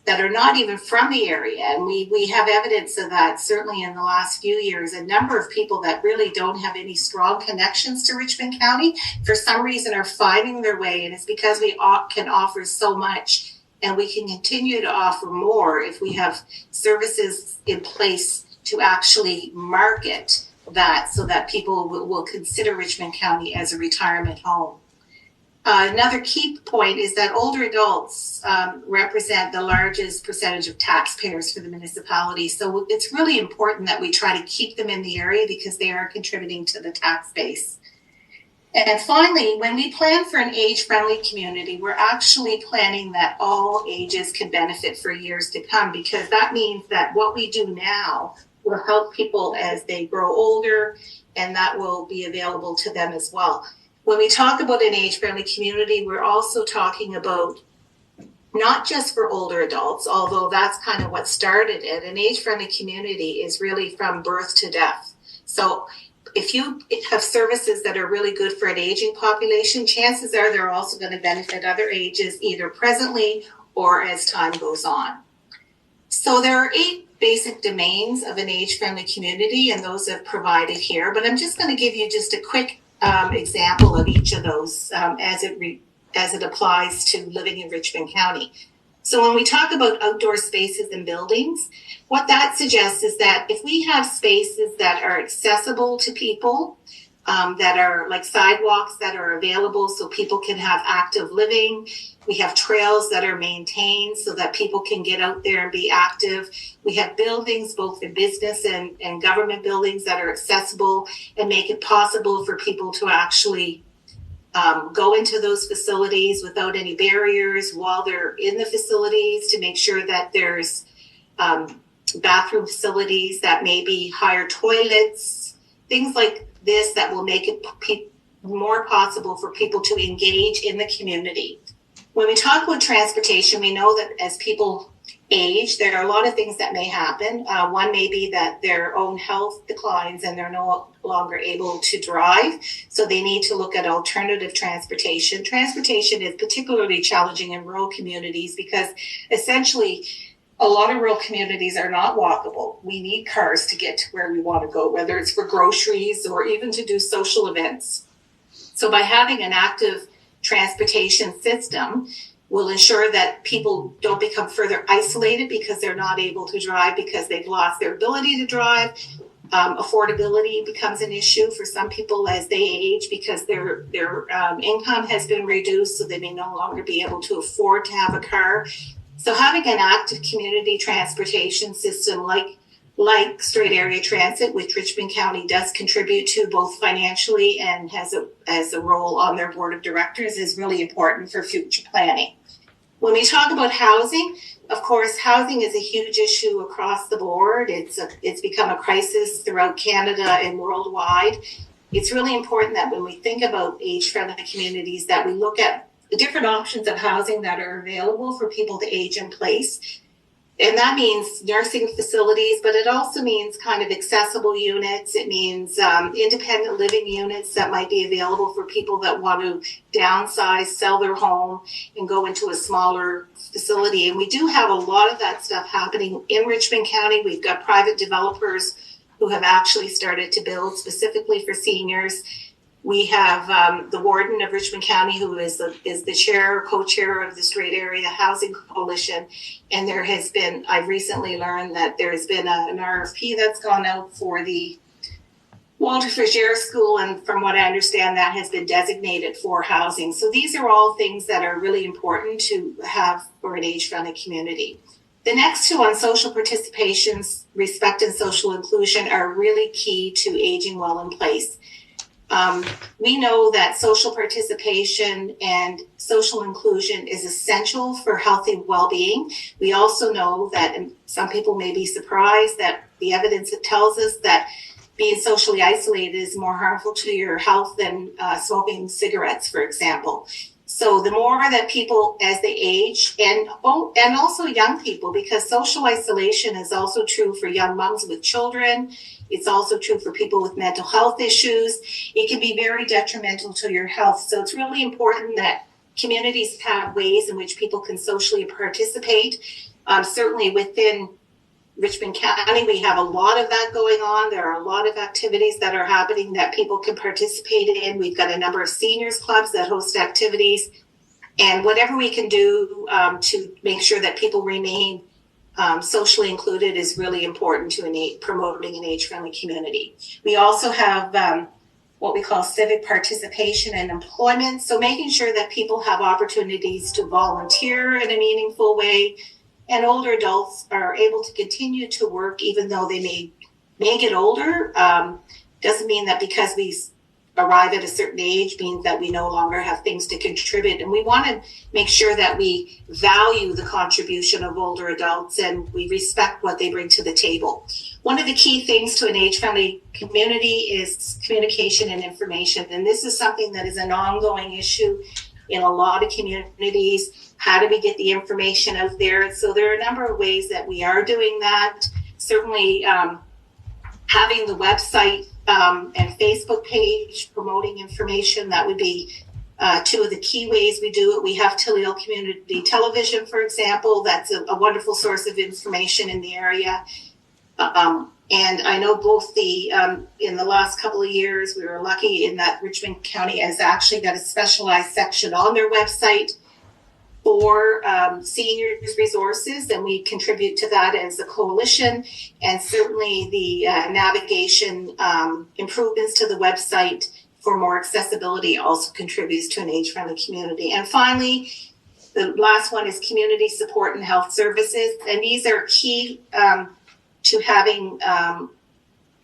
that are not even from the area. And we have evidence of that, certainly in the last few years. A number of people that really don't have any strong connections to Richmond County, for some reason, are finding their way. And it's because we can offer so much, and we can continue to offer more if we have services in place to actually market that, so that people will consider Richmond County as a retirement home. Another key point is that older adults represent the largest percentage of taxpayers for the municipality. So it's really important that we try to keep them in the area because they are contributing to the tax base. And finally, when we plan for an age-friendly community, we're actually planning that all ages can benefit for years to come, because that means that what we do now will help people as they grow older, and that will be available to them as well. When we talk about an age-friendly community, we're also talking about not just for older adults, although that's kind of what started it. An age-friendly community is really from birth to death. So if you have services that are really good for an aging population, chances are they're also going to benefit other ages, either presently or as time goes on. So there are 8 basic domains of an age-friendly community, and those are provided here. But I'm just going to give you just a quick example of each of those as it applies to living in Richmond County. So when we talk about outdoor spaces and buildings, what that suggests is that if we have spaces that are accessible to people, that are like sidewalks that are available so people can have active living, we have trails that are maintained so that people can get out there and be active. We have buildings, both the business and government buildings, that are accessible and make it possible for people to actually go into those facilities without any barriers while they're in the facilities, to make sure that there's bathroom facilities that may be higher toilets, things like this that will make it more possible for people to engage in the community. When we talk about transportation, we know that as people age, there are a lot of things that may happen. One may be that their own health declines and they're no longer able to drive, so they need to look at alternative transportation. Transportation is particularly challenging in rural communities because essentially a lot of rural communities are not walkable. We need cars to get to where we want to go, whether it's for groceries or even to do social events. So by having an active transportation system will ensure that people don't become further isolated because they're not able to drive, because they've lost their ability to drive. Affordability becomes an issue for some people as they age because their income has been reduced, so they may no longer be able to afford to have a car. So having an active community transportation system like straight area transit, which Richmond County does contribute to both financially and has a role on their board of directors, is really important for future planning. When we talk about housing, of course, housing is a huge issue across the board. It's become a crisis throughout Canada and worldwide. It's really important that when we think about age-friendly communities, that we look at the different options of housing that are available for people to age in place. And that means nursing facilities, but it also means kind of accessible units. It means independent living units that might be available for people that want to downsize, sell their home, and go into a smaller facility. And we do have a lot of that stuff happening in Richmond County. We've got private developers who have actually started to build specifically for seniors. We have the warden of Richmond County, who is the chair or co-chair of the Strait Area Housing Coalition. And there has been, I've recently learned that there has been an RFP that's gone out for the Walter Frigere School. And from what I understand, that has been designated for housing. So these are all things that are really important to have for an age-friendly community. The next two on social participation, respect and social inclusion are really key to aging well in place. We know that social participation and social inclusion is essential for healthy well-being. We also know that, and some people may be surprised, that the evidence that tells us that being socially isolated is more harmful to your health than smoking cigarettes, for example. So the more that people, as they age, and also young people, because social isolation is also true for young moms with children. It's also true for people with mental health issues. It can be very detrimental to your health. So it's really important that communities have ways in which people can socially participate. Certainly within Richmond County, we have a lot of that going on. There are a lot of activities that are happening that people can participate in. We've got a number of seniors clubs that host activities. And whatever we can do to make sure that people remain socially included is really important to promoting an age-friendly community. We also have what we call civic participation and employment. So making sure that people have opportunities to volunteer in a meaningful way, and older adults are able to continue to work even though they may get older. Doesn't mean that because we arrive at a certain age means that we no longer have things to contribute. And we want to make sure that we value the contribution of older adults and we respect what they bring to the table. One of the key things to an age-friendly community is communication and information. And this is something that is an ongoing issue in a lot of communities. How do we get the information out there? So there are a number of ways that we are doing that. Certainly having the website and Facebook page promoting information, that would be two of the key ways we do it. We have Tilleel Community Television, for example. That's a wonderful source of information in the area. And I know both in the last couple of years, we were lucky in that Richmond County has actually got a specialized section on their website for seniors resources, and we contribute to that as a coalition. And certainly the navigation improvements to the website for more accessibility also contributes to an age-friendly community. And finally, the last one is community support and health services. And these are key to having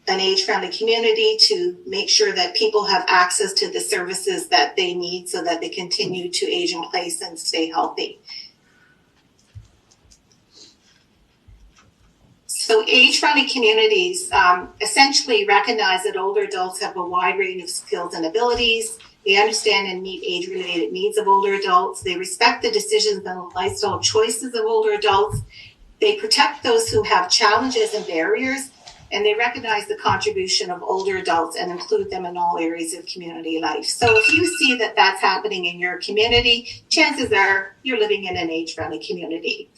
an age-friendly community, to make sure that people have access to the services that they need so that they continue to age in place and stay healthy. So age-friendly communities essentially recognize that older adults have a wide range of skills and abilities. They understand and meet age-related needs of older adults. They respect the decisions and lifestyle choices of older adults. They protect those who have challenges and barriers, and they recognize the contribution of older adults and include them in all areas of community life. So if you see that that's happening in your community, chances are you're living in an age-friendly community.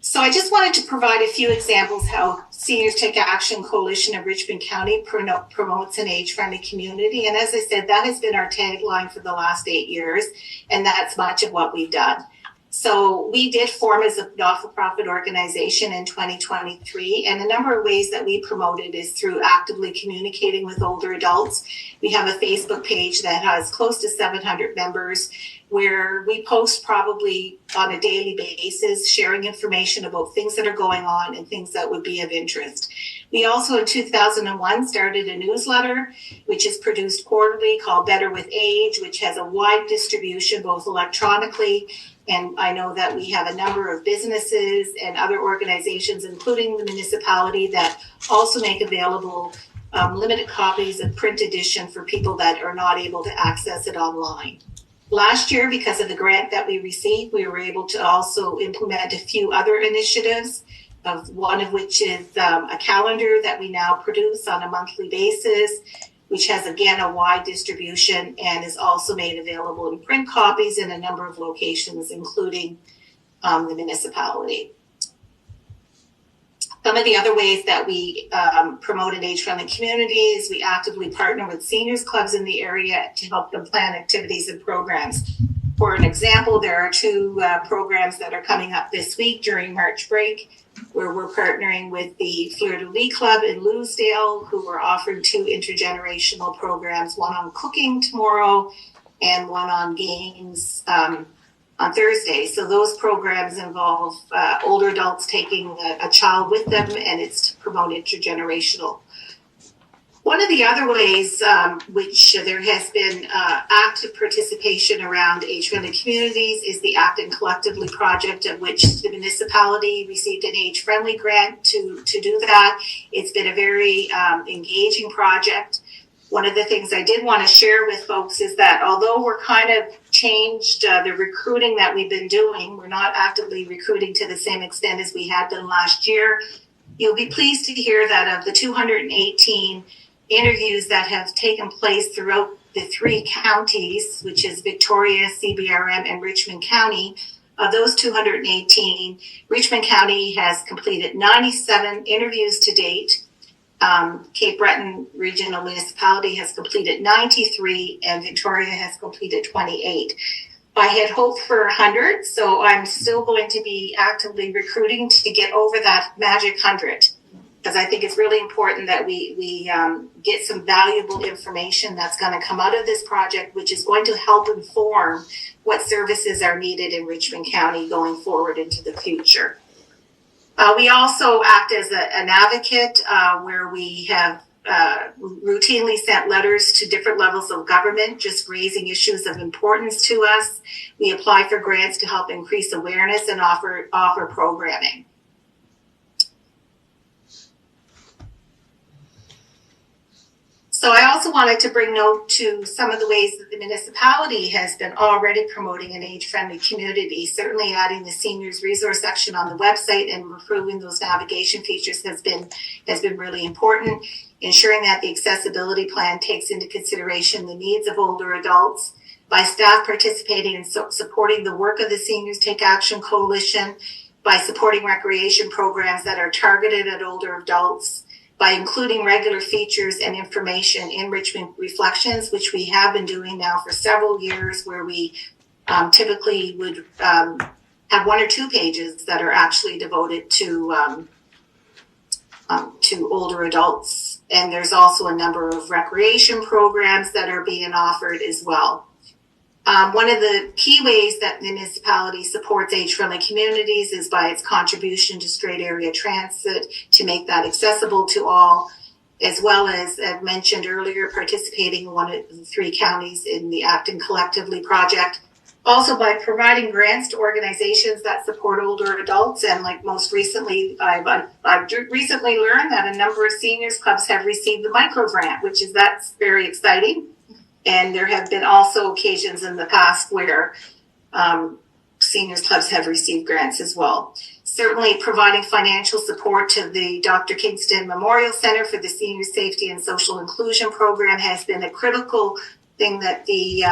So I just wanted to provide a few examples how Seniors Take Action Coalition of Richmond County promotes an age-friendly community. And as I said, that has been our tagline for the last 8 years, and that's much of what we've done. So we did form as a not-for-profit organization in 2023, and a number of ways that we promoted is through actively communicating with older adults. We have a Facebook page that has close to 700 members, where we post probably on a daily basis, sharing information about things that are going on and things that would be of interest. We also in 2001 started a newsletter, which is produced quarterly, called Better with Age, which has a wide distribution, both electronically, and I know that we have a number of businesses and other organizations, including the municipality, that also make available limited copies of print edition for people that are not able to access it online. Last year, because of the grant that we received, we were able to also implement a few other initiatives, one of which is a calendar that we now produce on a monthly basis, which has, again, a wide distribution and is also made available in print copies in a number of locations, including the municipality. Some of the other ways that we promote an age-friendly communities, we actively partner with seniors clubs in the area to help them plan activities and programs. For an example, there are two programs that are coming up this week during March break, where we're partnering with the Fleur de Lis Club in Louisdale, who are offering two intergenerational programs, one on cooking tomorrow and one on games on Thursday. So those programs involve older adults taking a child with them, and it's to promote intergenerational. One of the other ways which there has been active participation around age-friendly communities is the Acting Collectively project, of which the municipality received an age-friendly grant to do that. It's been a very engaging project. One of the things I did want to share with folks is that although we're kind of changed the recruiting that we've been doing, we're not actively recruiting to the same extent as we had done last year. You'll be pleased to hear that of the 218 interviews that have taken place throughout the three counties, which is Victoria, CBRM, and Richmond County, of those 218, Richmond County has completed 97 interviews to date. Cape Breton Regional Municipality has completed 93, and Victoria has completed 28. I had hoped for 100, so I'm still going to be actively recruiting to get over that magic 100, because I think it's really important that we get some valuable information that's going to come out of this project, which is going to help inform what services are needed in Richmond County going forward into the future. We also act as an advocate where we have routinely sent letters to different levels of government, just raising issues of importance to us. We apply for grants to help increase awareness and offer programming. So I also wanted to bring note to some of the ways that the municipality has been already promoting an age-friendly community. Certainly adding the seniors resource section on the website and improving those navigation features has been really important. Ensuring that the accessibility plan takes into consideration the needs of older adults, by staff participating in supporting the work of the Seniors Take Action Coalition, by supporting recreation programs that are targeted at older adults, by including regular features and information in Richmond Reflections, which we have been doing now for several years, where we typically would have one or two pages that are actually devoted to older adults. And there's also a number of recreation programs that are being offered as well. One of the key ways that the municipality supports age-friendly communities is by its contribution to straight area transit to make that accessible to all, as well as mentioned earlier, participating in one of the three counties in the Acting Collectively project. Also by providing grants to organizations that support older adults, and like most recently, I've recently learned that a number of seniors clubs have received the micro grant, that's very exciting. And there have been also occasions in the past where seniors clubs have received grants as well. Certainly providing financial support to the Dr. Kingston Memorial Center for the Senior Safety and Social Inclusion Program has been a critical thing that the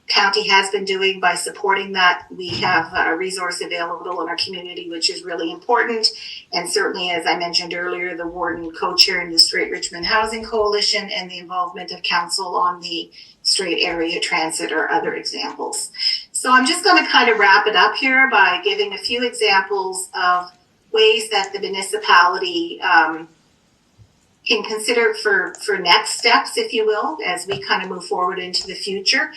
county has been doing. By supporting that, we have a resource available in our community, which is really important. And certainly, as I mentioned earlier, the warden co-chair in the Straight Richmond Housing Coalition and the involvement of council on the straight area transit are other examples. So I'm just going to kind of wrap it up here by giving a few examples of ways that the municipality can consider for next steps, if you will, as we kind of move forward into the future.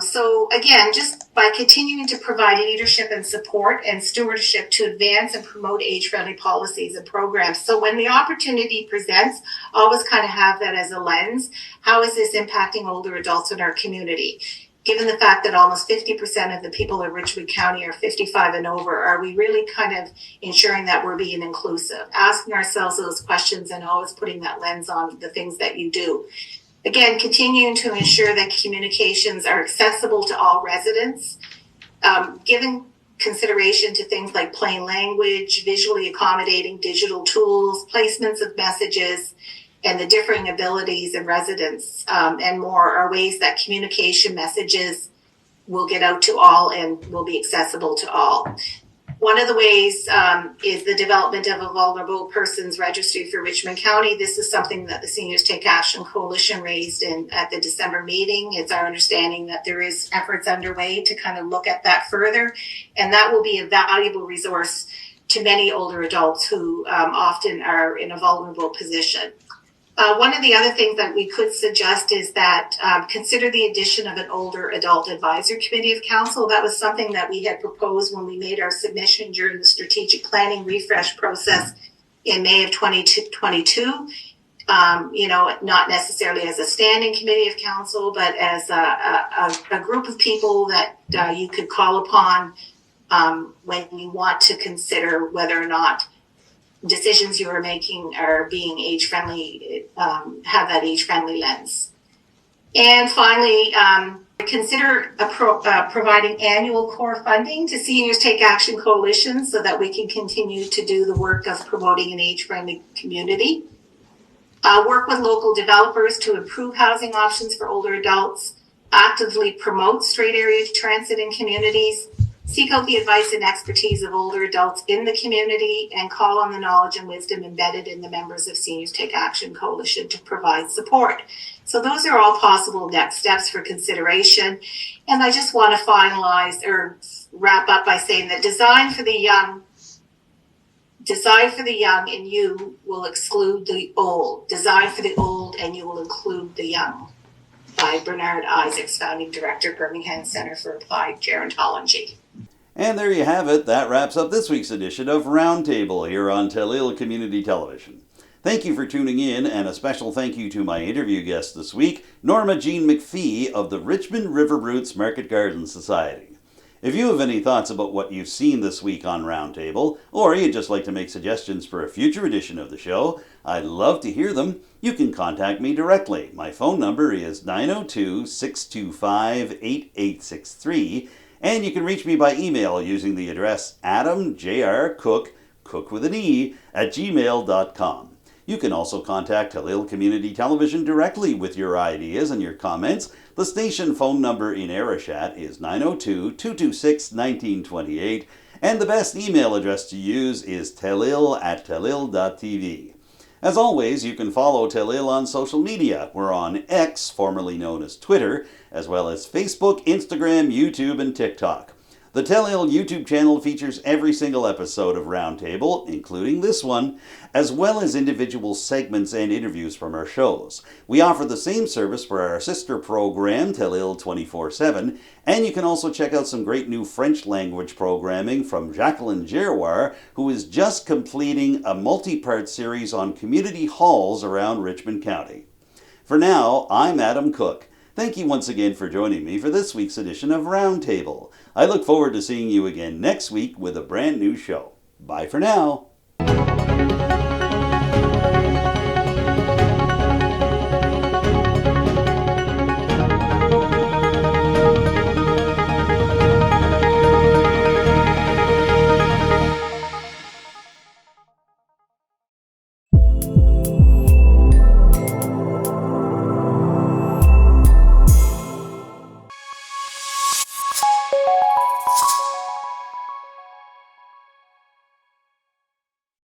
So again, just by continuing to provide leadership and support and stewardship to advance and promote age-friendly policies and programs. So when the opportunity presents, always kind of have that as a lens. How is this impacting older adults in our community? Given the fact that almost 50% of the people in Richmond County are 55 and over, are we really kind of ensuring that we're being inclusive? Asking ourselves those questions and always putting that lens on the things that you do. Again, continuing to ensure that communications are accessible to all residents, given consideration to things like plain language, visually accommodating digital tools, placements of messages, and the differing abilities of residents, and more are ways that communication messages will get out to all and will be accessible to all. One of the ways is the development of a vulnerable persons registry for Richmond County. This is something that the Seniors Take Action Coalition raised at the December meeting. It's our understanding that there is efforts underway to kind of look at that further, and that will be a valuable resource to many older adults who often are in a vulnerable position. One of the other things that we could suggest is that consider the addition of an older adult advisory committee of council. That was something that we had proposed when we made our submission during the strategic planning refresh process in May of 2022. Not necessarily as a standing committee of council, but as a group of people that you could call upon when you want to consider whether or not decisions you are making are being age-friendly, have that age-friendly lens. And finally, consider providing annual core funding to Seniors Take Action Coalition so that we can continue to do the work of promoting an age-friendly community. Work with local developers to improve housing options for older adults, actively promote straight area transit in communities, seek out the advice and expertise of older adults in the community, and call on the knowledge and wisdom embedded in the members of Seniors Take Action Coalition to provide support. So those are all possible next steps for consideration. And I just want to finalize or wrap up by saying that Design for the Young and You will exclude the old. Design for the old and You will include the young. By Bernard Isaacs, Founding Director, Birmingham Center for Applied Gerontology. And there you have it. That wraps up this week's edition of Roundtable here on Telil Community Television. Thank you for tuning in, and a special thank you to my interview guest this week, Norma Jean MacPhee of the Richmond River Bourgeois Market Garden Society. If you have any thoughts about what you've seen this week on Roundtable, or you'd just like to make suggestions for a future edition of the show, I'd love to hear them. You can contact me directly. My phone number is 902-625-8863, and you can reach me by email using the address adamjrcook, cook with an E, @gmail.com. You can also contact Telil Community Television directly with your ideas and your comments. The station phone number in Arashat is 902-226-1928, and the best email address to use is telil@telil.tv. As always, you can follow Telil on social media. We're on X, formerly known as Twitter, as well as Facebook, Instagram, YouTube, and TikTok. The Telil YouTube channel features every single episode of Roundtable, including this one, as well as individual segments and interviews from our shows. We offer the same service for our sister program, Telil 24/7, and you can also check out some great new French language programming from Jacqueline Giroir, who is just completing a multi-part series on community halls around Richmond County. For now, I'm Adam Cooke. Thank you once again for joining me for this week's edition of Roundtable. I look forward to seeing you again next week with a brand new show. Bye for now.